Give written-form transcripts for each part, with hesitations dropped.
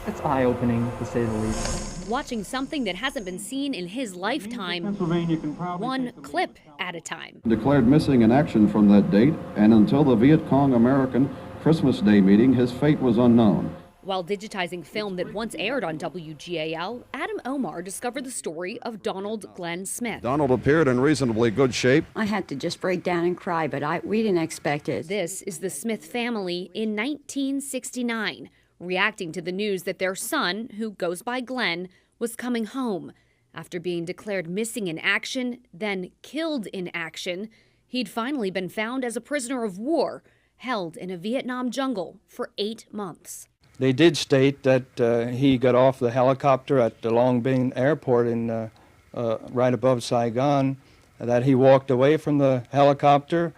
It's eye-opening, to say the least. Watching something that hasn't been seen in his lifetime, one clip at a time. Declared missing in action from that date, and until the Viet Cong American Christmas Day meeting, his fate was unknown. While digitizing film that once aired on WGAL, Adam Omar discovered the story of Donald Glenn Smith. Donald appeared in reasonably good shape. I had to just break down and cry, but we didn't expect it. This is the Smith family in 1969, reacting to the news that their son, who goes by Glenn, was coming home. After being declared missing in action, then killed in action, he'd finally been found as a prisoner of war, held in a Vietnam jungle for 8 months. They did state that he got off the helicopter at the Long Binh airport in right above Saigon, that he walked away from the helicopter.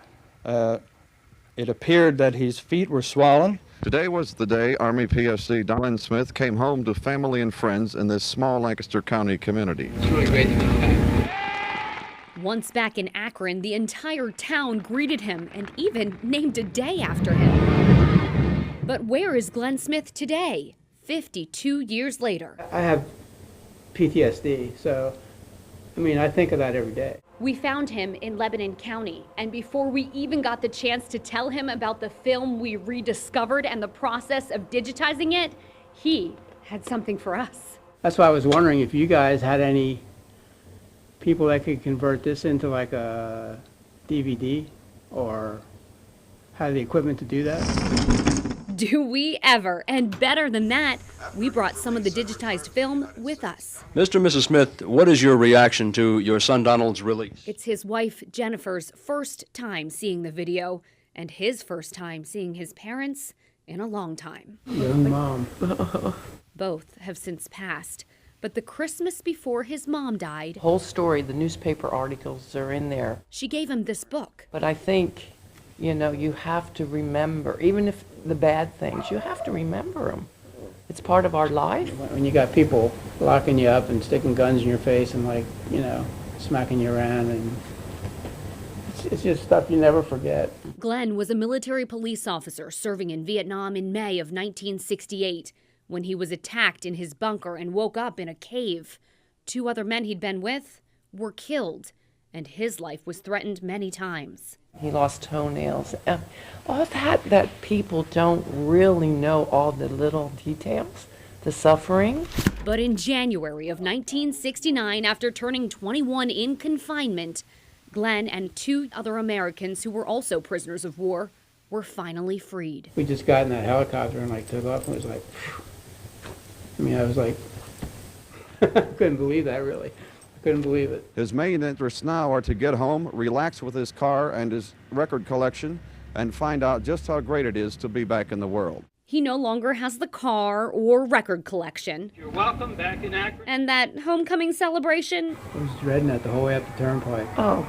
It appeared that his feet were swollen. Today was the day Army PFC Katelyn Smith came home to family and friends in this small Lancaster County community. It's really great to be back. Once back in Akron, the entire town greeted him and even named a day after him. But where is Glenn Smith today, 52 years later? I have PTSD, so, I think of that every day. We found him in Lebanon County, and before we even got the chance to tell him about the film we rediscovered and the process of digitizing it, he had something for us. That's why I was wondering if you guys had any people that could convert this into like a DVD or had the equipment to do that. Do we ever? And better than that, we brought some of the digitized film with us. Mr. and Mrs. Smith, what is your reaction to your son Donald's release? It's his wife Jennifer's first time seeing the video, and his first time seeing his parents in a long time. Young mom. Both have since passed, but the Christmas before his mom died, The whole story, the newspaper articles are in there. she gave him this book. But I think, you have to remember, even if the bad things, you have to remember them. It's part of our life. When you got people locking you up and sticking guns in your face and smacking you around, and it's just stuff you never forget. Glenn was a military police officer serving in Vietnam in May of 1968 when he was attacked in his bunker and woke up in a cave. 2 other men he'd been with were killed, and his life was threatened many times. He lost toenails. All that people don't really know all the little details, the suffering. But in January of 1969, after turning 21 in confinement, Glenn and 2 other Americans who were also prisoners of war were finally freed. We just got in that helicopter and took off, and it was like, I was like, I couldn't believe that, really. Couldn't believe it. His main interests now are to get home, relax with his car and his record collection, and find out just how great it is to be back in the world. He no longer has the car or record collection. You're welcome back in Akron. And that homecoming celebration, I was dreading it the whole way up the turnpike. Oh,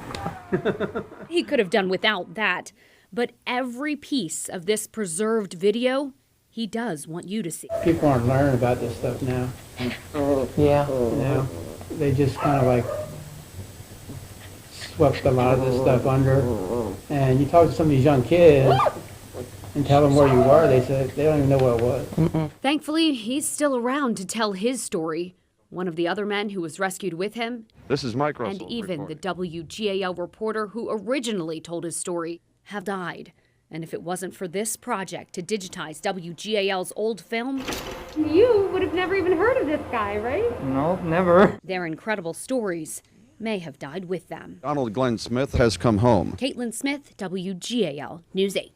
he could have done without that. But every piece of this preserved video, he does want you to see. People aren't learning about this stuff now. yeah. They just kind of swept a lot of this stuff under. And you talk to some of these young kids and tell them where you were, they said they don't even know what it was. Thankfully, he's still around to tell his story. One of the other men who was rescued with him, This is Mike Russell. and even reporting. the WGAL reporter who originally told his story, have died. And if it wasn't for this project to digitize WGAL's old film, you would have never even heard of this guy, right? No, never. their incredible stories may have died with them. Donald Glenn Smith has come home. Katelyn Smith, WGAL News 8.